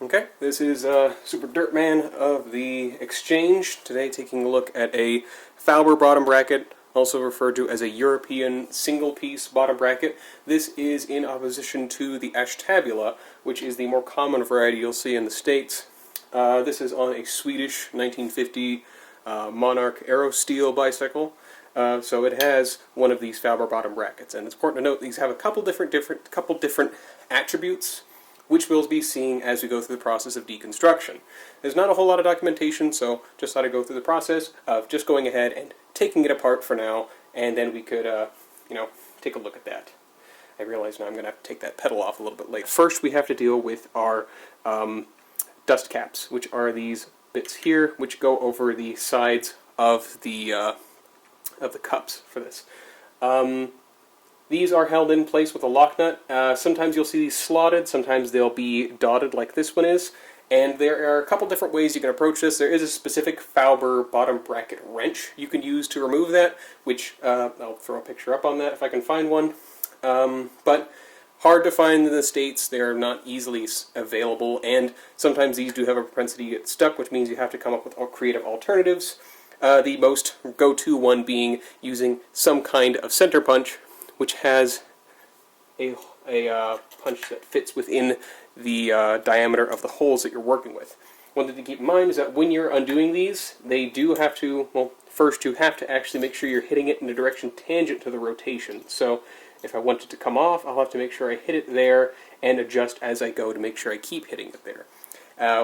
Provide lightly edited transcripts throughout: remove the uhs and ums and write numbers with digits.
Okay, this is Super Dirtman of the Exchange. Today taking a look at a Fauber bottom bracket, also referred to as a European single-piece bottom bracket. This is in opposition to the Ashtabula, which is the more common variety you'll see in the States. This is on a Swedish 1950 Monarch Aerosteel bicycle. So it has one of these Fauber bottom brackets, and it's important to note these have a couple different attributes, which we'll be seeing as we go through the process of deconstruction. There's not a whole lot of documentation, so just thought to go through the process of just going ahead and taking it apart for now, and then we could, take a look at that. I realize now I'm going to have to take that pedal off a little bit later. First, we have to deal with our dust caps, which are these bits here, which go over the sides of the cups for this. These are held in place with a lock nut. Sometimes you'll see these slotted, sometimes they'll be dotted like this one is, and there are a couple different ways you can approach this. There is a specific Fauber bottom bracket wrench you can use to remove that, which I'll throw a picture up on that if I can find one. But hard to find in the States, they're not easily available, and sometimes these do have a propensity to get stuck, which means you have to come up with creative alternatives. The most go-to one being using some kind of center punch, which has a punch that fits within the diameter of the holes that you're working with. One thing to keep in mind is that when you're undoing these, they do have to, well, first you have to actually make sure you're hitting it in a direction tangent to the rotation. So if I want it to come off, I'll have to make sure I hit it there and adjust as I go to make sure I keep hitting it there.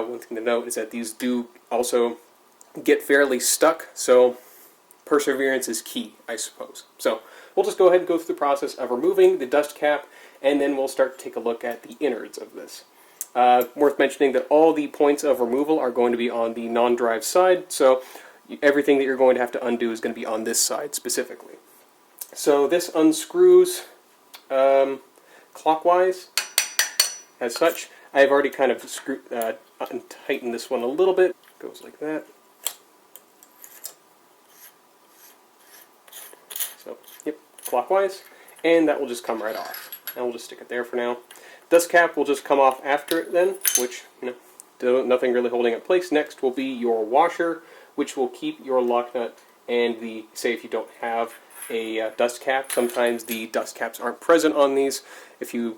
One thing to note is that these do also get fairly stuck, so perseverance is key, I suppose. So we'll just go ahead and go through the process of removing the dust cap, and then we'll start to take a look at the innards of this. Worth mentioning that all the points of removal are going to be on the non-drive side, so everything that you're going to have to undo is going to be on this side specifically. So this unscrews clockwise as such. I've already kind of tightened this one a little bit. Goes like that. So, yep, clockwise, and that will just come right off. And we'll just stick it there for now. Dust cap will just come off after it then, which, nothing really holding it in place. Next will be your washer, which will keep your lock nut and say if you don't have a dust cap, sometimes the dust caps aren't present on these. If you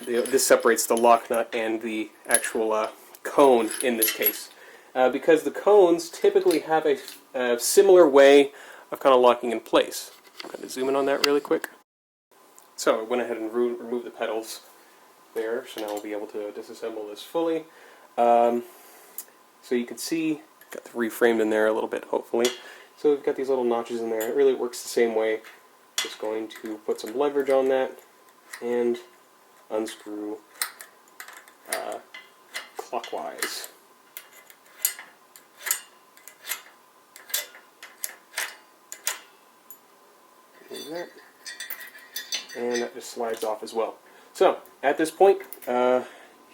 this separates the lock nut and the actual cone in this case. Because the cones typically have a similar way of kind of locking in place. I'm going to zoom in on that really quick. So I went ahead and removed the pedals there, so now we'll be able to disassemble this fully. So you can see, got the reframed in there a little bit, hopefully. So we've got these little notches in there. It really works the same way. Just going to put some leverage on that and unscrew clockwise. That. And that just slides off as well. So, at this point, if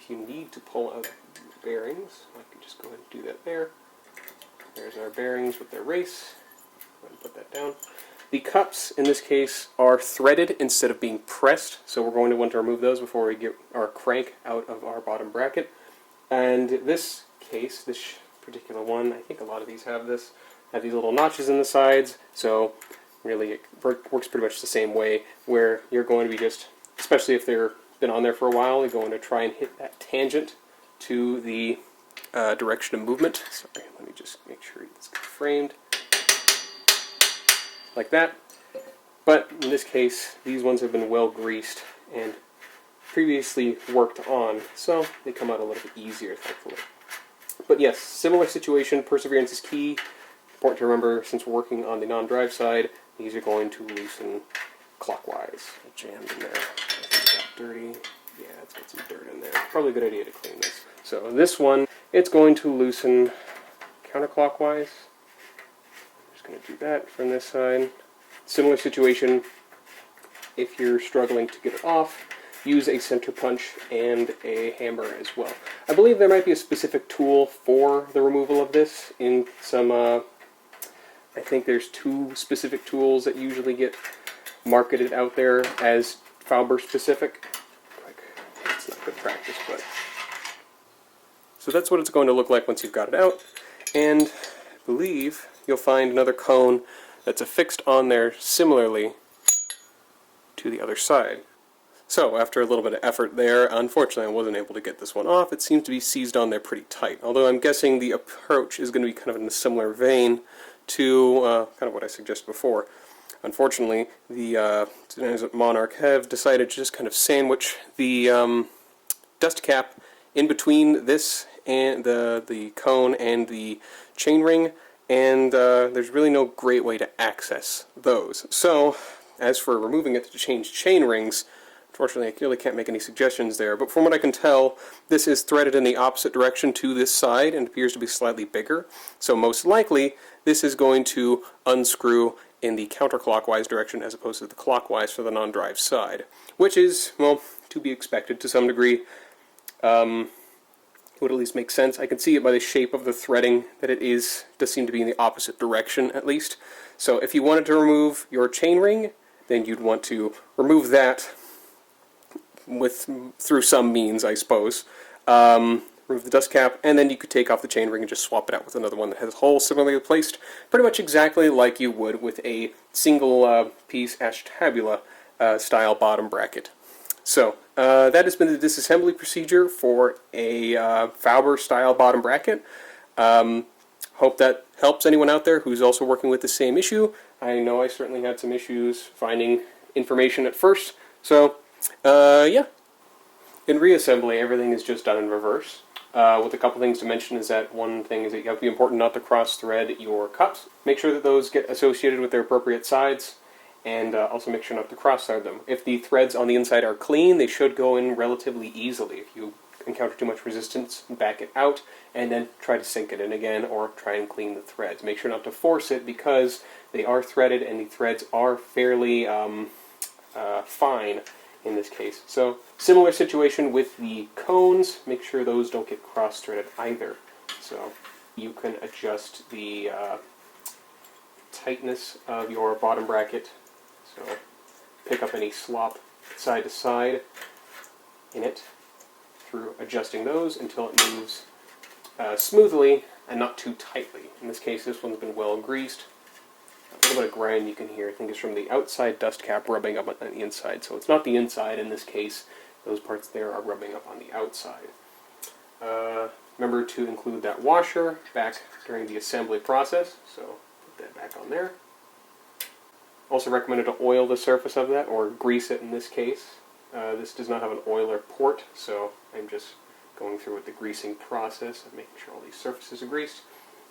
you need to pull out bearings, I can just go ahead and do that there. There's our bearings with their race. Go ahead and put that down. The cups, in this case, are threaded instead of being pressed, so we're going to want to remove those before we get our crank out of our bottom bracket. And this case, this particular one, I think a lot of these have these little notches in the sides, so really, it works pretty much the same way, where you're going to be just, especially if they've been on there for a while, you're going to try and hit that tangent to the direction of movement. Sorry, let me just make sure it's framed. Like that. But in this case, these ones have been well greased and previously worked on, so they come out a little bit easier, thankfully. But yes, similar situation, perseverance is key. Important to remember, since we're working on the non-drive side, these are going to loosen clockwise. I jammed in there. I think it got dirty. Yeah, it's got some dirt in there. Probably a good idea to clean this. So this one, it's going to loosen counterclockwise. I'm just going to do that from this side. Similar situation, if you're struggling to get it off, use a center punch and a hammer as well. I believe there might be a specific tool for the removal of this in some I think there's 2 specific tools that usually get marketed out there as Fauber specific. It's not good practice, but So that's what it's going to look like once you've got it out. And I believe you'll find another cone that's affixed on there similarly to the other side. So after a little bit of effort there, unfortunately I wasn't able to get this one off. It seems to be seized on there pretty tight, although I'm guessing the approach is going to be kind of in a similar vein to kind of what I suggested before. Unfortunately, the Monarch have decided to just kind of sandwich the dust cap in between this and the cone and the chainring, and there's really no great way to access those. So, as for removing it to change chain rings, unfortunately I really can't make any suggestions there, but from what I can tell, this is threaded in the opposite direction to this side and appears to be slightly bigger, so most likely this is going to unscrew in the counterclockwise direction as opposed to the clockwise for the non-drive side, which is, well, to be expected to some degree. It would at least make sense. I can see it by the shape of the threading that it does seem to be in the opposite direction at least. So if you wanted to remove your chainring, then you'd want to remove that through some means, I suppose. Remove the dust cap, and then you could take off the chainring and just swap it out with another one that has holes similarly placed, pretty much exactly like you would with a single piece ashtabula style bottom bracket. So that has been the disassembly procedure for a Fauber style bottom bracket. Hope that helps anyone out there who's also working with the same issue. I know I certainly had some issues finding information at first, so yeah. In reassembly, everything is just done in reverse. With a couple things to mention is that one thing is that you have to be important not to cross-thread your cups. Make sure that those get associated with their appropriate sides, and also make sure not to cross-thread them. If the threads on the inside are clean, they should go in relatively easily. If you encounter too much resistance, back it out, and then try to sink it in again, or try and clean the threads. Make sure not to force it because they are threaded, and the threads are fairly fine in this case. So, similar situation with the cones. Make sure those don't get cross-threaded either. So, you can adjust the tightness of your bottom bracket. So, pick up any slop side to side in it through adjusting those until it moves smoothly and not too tightly. In this case, this one's been well greased. A little bit of grind you can hear. I think it's from the outside dust cap rubbing up on the inside. So it's not the inside in this case. Those parts there are rubbing up on the outside. Remember to include that washer back during the assembly process. So put that back on there. Also recommended to oil the surface of that, or grease it in this case. This does not have an oiler port, so I'm just going through with the greasing process of making sure all these surfaces are greased.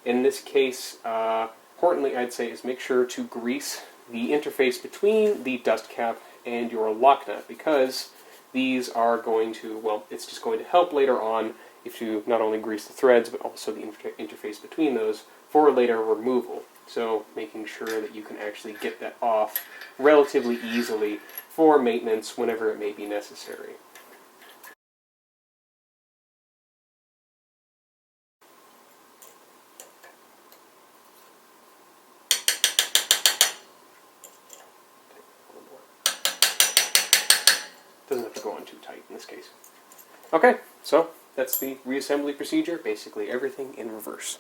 In this case, importantly, I'd say, is make sure to grease the interface between the dust cap and your lock nut, because these are going to, well, it's just going to help later on if you not only grease the threads, but also the interface between those for later removal. So making sure that you can actually get that off relatively easily for maintenance whenever it may be necessary. Doesn't have to go on too tight in this case. Okay, so that's the reassembly procedure, basically everything in reverse.